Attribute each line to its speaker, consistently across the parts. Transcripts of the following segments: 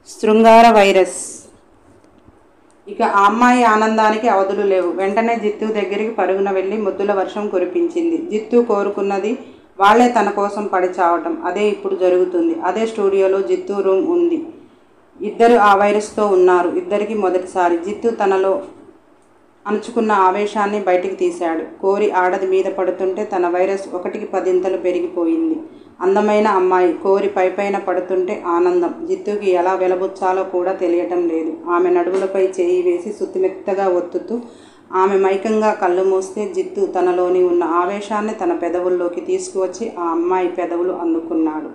Speaker 1: శృంగార వైరస్. ఇక ఆ అమ్మాయి ఆనందానికి అవధులు లేవు. వెంటనే జిత్తు దగ్గరికి పరుగున వెళ్ళి ముద్దుల వర్షం కురిపించింది. జిత్తు కోరుకున్నది వాళ్లే తన కోసం పడి చావటం. అదే ఇప్పుడు జరుగుతుంది. అదే స్టూడియోలో జిత్తు రూమ్ ఉంది. ఇద్దరు ఆ వైరస్తో ఉన్నారు. ఇద్దరికి మొదటిసారి. జిత్తు తనలో అణుచుకున్న ఆవేశాన్ని బయటికి తీశాడు. కోరి ఆడది మీద పడుతుంటే తన వైరస్ 1కి 10 పెరిగిపోయింది. అందమైన అమ్మాయి కోరి పైపైన పడుతుంటే ఆనందం. జిత్తుకి ఎలా వెలబుచ్చాలో కూడా తెలియటం లేదు. ఆమె నడుములపై చేయి వేసి సుత్తిమెత్తగా ఒత్తుతూ ఆమె మైకంగా కళ్ళు మూస్తే జిత్తు తనలోని ఉన్న ఆవేశాన్ని తన పెదవుల్లోకి తీసుకువచ్చి ఆ అమ్మాయి పెదవులు అందుకున్నాడు.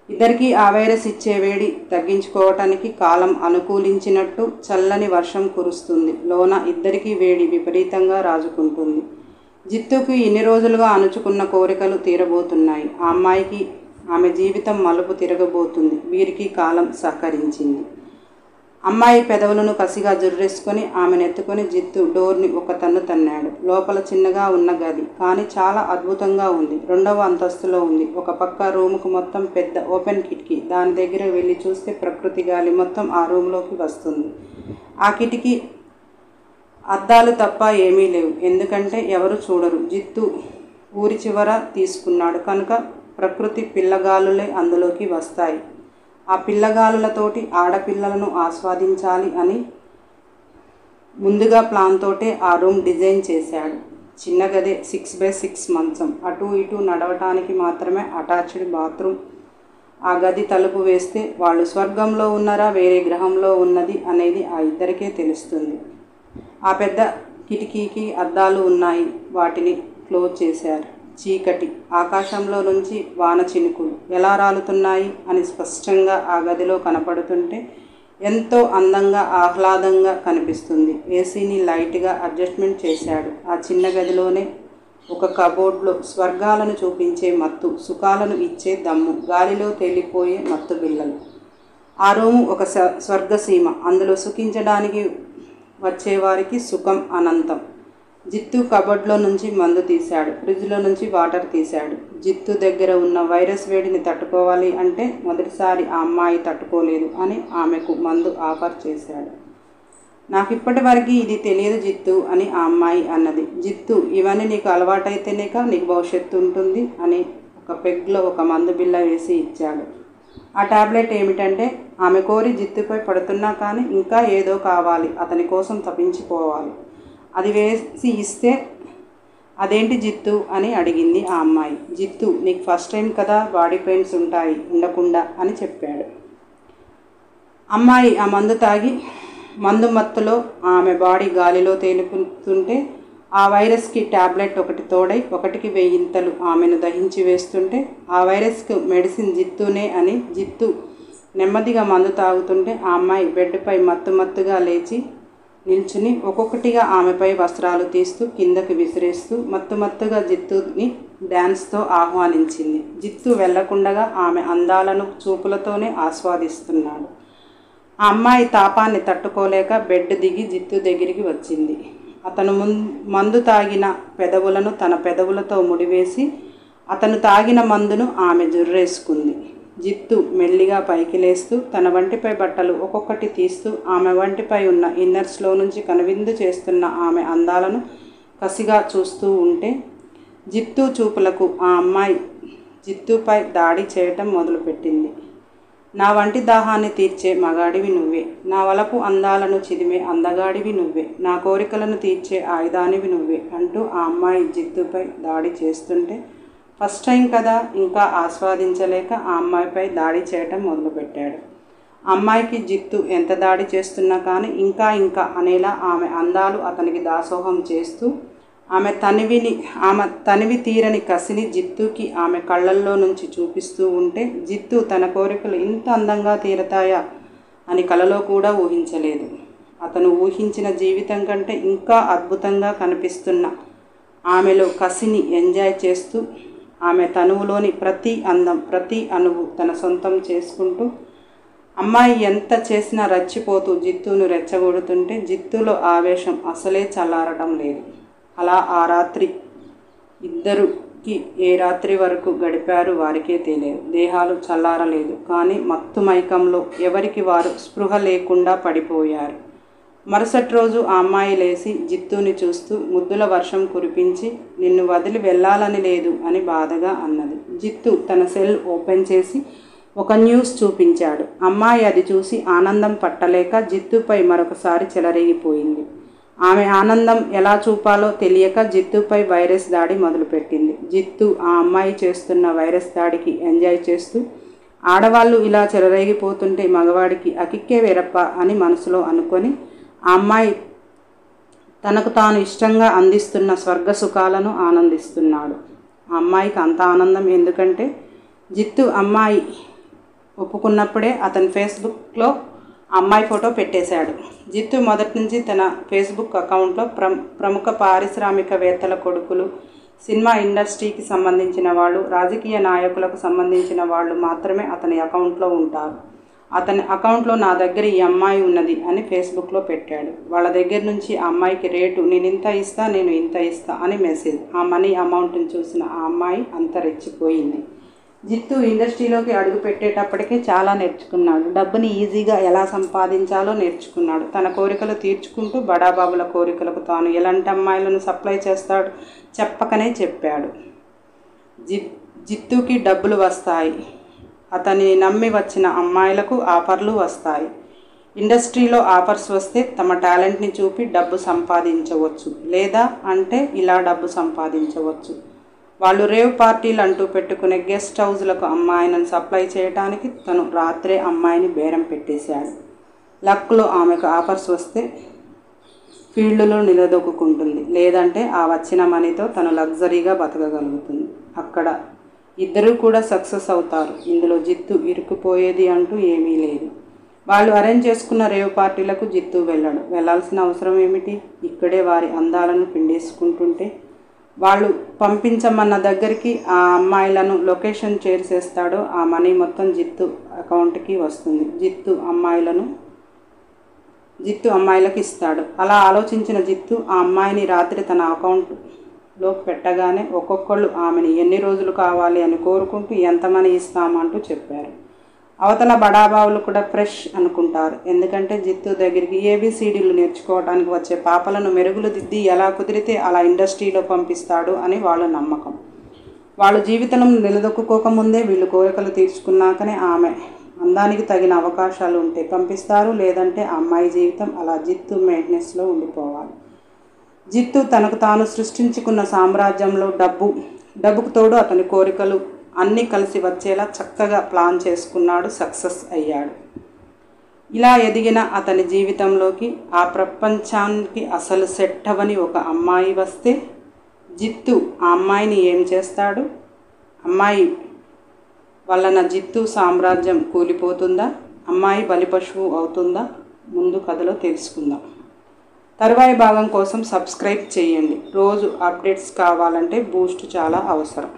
Speaker 1: ఇద్దరికీ ఆ వైరస్ ఇచ్చే వేడి తగ్గించుకోవటానికి కాలం అనుకూలించినట్టు చల్లని వర్షం కురుస్తుంది. లోన ఇద్దరికీ వేడి విపరీతంగా రాజుకుంటుంది. జిత్తుకి ఇన్ని రోజులుగా అణుచుకున్న కోరికలు తీరబోతున్నాయి. ఆ అమ్మాయికి ఆమె జీవితం మలుపు తిరగబోతుంది. వీరికి కాలం సహకరించింది. అమ్మాయి పెదవులను కసిగా జుర్రేసుకొని ఆమెనెత్తుకొని జిత్తు డోర్ని ఒక తన్ను తన్నాడు. లోపల చిన్నగా ఉన్న గది, కానీ చాలా అద్భుతంగా ఉంది. 2వ అంతస్తులో ఉంది. ఒక పక్క రూముకు మొత్తం పెద్ద ఓపెన్ కిటికీ. దాని దగ్గర వెళ్ళి చూస్తే ప్రకృతి గాలి మొత్తం ఆ రూమ్లోకి వస్తుంది. ఆ కిటికీ అద్దాలు తప్ప ఏమీ లేవు. ఎందుకంటే ఎవరు చూడరు. జిత్తు ఊరి చివర తీసుకున్నాడు కనుక ప్రకృతి పిల్లగాలులే అందులోకి వస్తాయి. ఆ పిల్లగాలులతోటి ఆడపిల్లలను ఆస్వాదించాలి అని ముందుగా ప్లాన్ తోటే ఆ రూమ్ డిజైన్ చేశాడు. చిన్న గదే, 6x6 మంచం, అటు ఇటు నడవటానికి మాత్రమే అటాచ్డ్ బాత్రూమ్. ఆ గది తలుపు వేస్తే వాళ్ళు స్వర్గంలో ఉన్నారా వేరే గ్రహంలో ఉన్నది అనేది ఆ ఇద్దరికే తెలుస్తుంది. ఆ పెద్ద కిటికీకి అద్దాలు ఉన్నాయి. వాటిని క్లోజ్ చేశారు. చీకటి. ఆకాశంలో నుంచి వాన చినుకులు ఎలా రాలుతున్నాయి అని స్పష్టంగా ఆ గదిలో కనపడుతుంటే ఎంతో అందంగా ఆహ్లాదంగా కనిపిస్తుంది. ఏసీని లైట్గా అడ్జస్ట్మెంట్ చేశాడు. ఆ చిన్న గదిలోనే ఒక కబోర్డ్లో స్వర్గాలను చూపించే మత్తు, సుఖాలను ఇచ్చే దమ్ము, గాలిలో తేలిపోయే మత్తు బిళ్ళలు. ఆ రూము ఒక స్వర్గసీమ. అందులో సుఖించడానికి వచ్చేవారికి సుఖం అనంతం. జిత్తు కబోర్డ్లో నుంచి మందు తీశాడు. ఫ్రిడ్జ్లో నుంచి వాటర్ తీశాడు. జిత్తు దగ్గర ఉన్న వైరస్ వేడిని తట్టుకోవాలి అంటే మొదటిసారి ఆ అమ్మాయి తట్టుకోలేదు అని ఆమెకు మందు ఆఫర్ చేశాడు. నాకు ఇప్పటి వరకు ఇది తెలియదు జిత్తు అని ఆ అమ్మాయి అన్నది. జిత్తు, ఇవన్నీ నీకు అలవాటైతేనేక నీకు భవిష్యత్తు ఉంటుంది అని ఒక పెగ్లో ఒక మందు బిళ్ళ వేసి ఇచ్చాడు. ఆ టాబ్లెట్ ఏమిటంటే ఆమె కోరి జిత్తుపై పడుతున్నా కానీ ఇంకా ఏదో కావాలి, అతని కోసం తప్పించిపోవాలి. అది వేసి ఇస్తే అదేంటి జిత్తు అని అడిగింది ఆ అమ్మాయి. జిత్తు, నీకు ఫస్ట్ టైం కదా, బాడీ పెయిన్స్ ఉంటాయి, ఉండకుండా అని చెప్పాడు. అమ్మాయి ఆ మందు తాగి మందు మత్తులో ఆమె బాడీ గాలిలో తేలుతుంటే ఆ వైరస్కి టాబ్లెట్ ఒకటి తోడై 1కి 1000 ఆమెను దహించి వేస్తుంటే ఆ వైరస్కు మెడిసిన్ జిత్తునే అని జిత్తు నెమ్మదిగా మందు తాగుతుంటే ఆ అమ్మాయి బెడ్పై మత్తుగా లేచి నిల్చుని ఒక్కొక్కటిగా ఆమెపై వస్త్రాలు తీస్తూ కిందకి విసిరేస్తూ మత్తుగా జిత్తుని డ్యాన్స్తో ఆహ్వానించింది. జిత్తు వెళ్లకుండగా ఆమె అందాలను చూపులతోనే ఆస్వాదిస్తున్నాడు. ఆ అమ్మాయి తాపాన్ని తట్టుకోలేక బెడ్ దిగి జిత్తు దగ్గరికి వచ్చింది. అతను మందు తాగిన పెదవులను తన పెదవులతో ముడివేసి అతను తాగిన మందును ఆమె జుర్రేసుకుంది. జిత్తు మెల్లిగా పైకి లేస్తూ తన వంటిపై బట్టలు ఒక్కొక్కటి తీస్తూ ఆమె వంటిపై ఉన్న ఇన్నర్స్లో నుంచి కనువిందు చేస్తున్న ఆమె అందాలను కసిగా చూస్తూ ఉంటే జిత్తు చూపులకు ఆ అమ్మాయి జిత్తుపై దాడి చేయటం మొదలుపెట్టింది. నా వంటి దాహాన్ని తీర్చే మగాడివి నువ్వే, నా వలపు అందాలను చిదిమే అందగాడివి నువ్వే, నా కోరికలను తీర్చే ఆయుధానివి నువ్వే అంటూ ఆ అమ్మాయి జిత్తుపై దాడి చేస్తుంటే ఫస్ట్ టైం కదా, ఇంకా ఆస్వాదించలేక ఆ అమ్మాయిపై దాడి చేయటం మొదలుపెట్టాడు. ఆ అమ్మాయికి జిత్తు ఎంత దాడి చేస్తున్నా కానీ ఇంకా అనేలా ఆమె అందాలు అతనికి దాసోహం చేస్తూ ఆమె తనివి తీరని కసిని జిత్తుకి ఆమె కళ్ళల్లో నుంచి చూపిస్తూ ఉంటే జిత్తు తన కోరికలు ఇంత అందంగా తీరతాయా అని కలలో కూడా ఊహించలేదు. అతను ఊహించిన జీవితం కంటే ఇంకా అద్భుతంగా కనిపిస్తున్న ఆమెలో కసిని ఎంజాయ్ చేస్తూ ఆమె తనువులోని ప్రతి అందం, ప్రతి అణువు తన సొంతం చేసుకుంటూ అమ్మాయి ఎంత చేసినా రచ్చిపోతూ జిత్తును రెచ్చగొడుతుంటే జిత్తులో ఆవేశం అసలే చల్లారటం లేదు. అలా ఆ రాత్రి ఇద్దరు ఏ రాత్రి వరకు గడిపారు వారికే తెలియదు. దేహాలు చల్లారలేదు, కానీ మత్తు మైకంలో ఎవరికి వారు స్పృహ లేకుండా పడిపోయారు. మరుసటి రోజు ఆ అమ్మాయి లేచి జిత్తుని చూస్తూ ముద్దుల వర్షం కురిపించి, నిన్ను వదిలి వెళ్ళాలని లేదు అని బాధగా అన్నది. జిత్తు తన సెల్ ఓపెన్ చేసి ఒక న్యూస్ చూపించాడు. అమ్మాయి అది చూసి ఆనందం పట్టలేక జిత్తుపై మరొకసారి చెలరేగిపోయింది. ఆమె ఆనందం ఎలా చూపాలో తెలియక జిత్తుపై వైరస్ దాడి మొదలుపెట్టింది. జిత్తు ఆ అమ్మాయి చేస్తున్న వైరస్ దాడికి ఎంజాయ్ చేస్తూ, ఆడవాళ్ళు ఇలా చెలరేగిపోతుంటే మగవాడికి అకిక్కే వేరప్ప అని మనసులో అనుకొని ఆ అమ్మాయి తనకు తాను ఇష్టంగా అందిస్తున్న స్వర్గ సుఖాలను ఆనందిస్తున్నాడు. ఆ అమ్మాయికి అంత ఆనందం ఎందుకంటే జిత్తు అమ్మాయి ఒప్పుకున్నప్పుడే అతని ఫేస్బుక్లో అమ్మాయి ఫోటో పెట్టేశాడు. జిత్తు మొదటి నుంచి తన ఫేస్బుక్ అకౌంట్లో ప్రముఖ పారిశ్రామికవేత్తల కొడుకులు, సినిమా ఇండస్ట్రీకి సంబంధించిన వాళ్ళు, రాజకీయ నాయకులకు సంబంధించిన వాళ్ళు మాత్రమే అతని అకౌంట్లో ఉంటారు. అతని అకౌంట్లో నా దగ్గర ఈ అమ్మాయి ఉన్నది అని ఫేస్బుక్లో పెట్టాడు. వాళ్ళ దగ్గర నుంచి ఆ అమ్మాయికి రేటు నేను ఇంత ఇస్తా, నేను ఇంత ఇస్తా అని మెసేజ్. ఆ మనీ అమౌంట్ని చూసిన ఆ అమ్మాయి అంతరెచ్చిపోయింది. జిత్తు ఇండస్ట్రీలోకి అడుగు పెట్టేటప్పటికే చాలా నేర్చుకున్నాడు. డబ్బుని ఈజీగా ఎలా సంపాదించాలో నేర్చుకున్నాడు. తన కోరికలు తీర్చుకుంటూ బడాబాబుల కోరికలకు తాను ఎలాంటి అమ్మాయిలను సప్లై చేస్తాడు చెప్పకనే చెప్పాడు. జిత్తుకి డబ్బులు వస్తాయి. అతని నమ్మి వచ్చిన అమ్మాయిలకు ఆఫర్లు వస్తాయి. ఇండస్ట్రీలో ఆఫర్స్ వస్తే తమ టాలెంట్ని చూపి డబ్బు సంపాదించవచ్చు, లేదా అంటే ఇలా డబ్బు సంపాదించవచ్చు. వాళ్ళు రేవ్ పార్టీలు అంటూ పెట్టుకునే గెస్ట్ హౌస్లకు అమ్మాయిలను సప్లై చేయడానికి తను రాత్రే అమ్మాయిని బేరం పెట్టేశాడు. లక్లో ఆమెకు ఆఫర్స్ వస్తే ఫీల్డ్లో నిలదొక్కుంటుంది, లేదంటే ఆ వచ్చిన మనీతో తను లగ్జరీగా బతకగలుగుతుంది. అక్కడ ఇద్దరూ కూడా సక్సెస్ అవుతారు. ఇందులో జిత్తు ఇరుక్కుపోయేది అంటూ ఏమీ లేదు. వాళ్ళు అరేంజ్ చేసుకున్న రేవ్ పార్టీలకు జిత్తు వెళ్ళాడు. వెళ్ళాల్సిన అవసరం ఏమిటి? ఇక్కడే వారి అందాలను పిండేసుకుంటుంటే వాళ్ళు పంపించమన్న దగ్గరికి ఆ అమ్మాయిలను లొకేషన్ చేర్చేస్తాడో ఆ మనీ మొత్తం జిత్తు అకౌంట్కి వస్తుంది. జిత్తు అమ్మాయిలకు ఇస్తాడు. అలా ఆలోచించిన జిత్తు ఆ అమ్మాయిని రాత్రి తన అకౌంట్లో పెట్టగానే ఒక్కొక్కళ్ళు ఆమెని ఎన్ని రోజులు కావాలి అని కోరుకుంటూ ఎంత మనీ ఇస్తామంటూ చెప్పారు. అవతల బడాబావులు కూడా ఫ్రెష్ అనుకుంటారు. ఎందుకంటే జిత్తు దగ్గరికి ఏబిసిడీలు నేర్చుకోవడానికి వచ్చే పాపలను మెరుగులు దిద్ది ఎలా కుదిరితే అలా ఇండస్ట్రీలో పంపిస్తాడు అని వాళ్ళ నమ్మకం. వాళ్ళు జీవితం నిలదొక్కుకోకముందే వీళ్ళు కోరికలు తీర్చుకున్నాకనే ఆమె అందానికి తగిన అవకాశాలు ఉంటే పంపిస్తారు, లేదంటే ఆ అమ్మాయి జీవితం అలా జిత్తు మెయింటెనెన్స్లో ఉండిపోవాలి. జిత్తు తనకు తాను సృష్టించుకున్న సామ్రాజ్యంలో డబ్బుకు తోడు అతని కోరికలు అన్నీ కలిసి వచ్చేలా చక్కగా ప్లాన్ చేసుకున్నాడు. సక్సెస్ అయ్యాడు. ఇలా ఎదిగిన అతని జీవితంలోకి ఆ ప్రపంచానికి అసలు సెట్ అవ్వని ఒక అమ్మాయి వస్తే జిత్తు ఆ అమ్మాయిని ఏం చేస్తాడు? అమ్మాయి వలన జిత్తు సామ్రాజ్యం కూలిపోతుందా? అమ్మాయి బలిపశువు అవుతుందా? ముందు కథలో తెలుసుకుందాం. తరువాయి భాగం కోసం సబ్స్క్రైబ్ చేయండి. రోజు అప్డేట్స్ కావాలంటే బూస్ట్ చాలా అవసరం.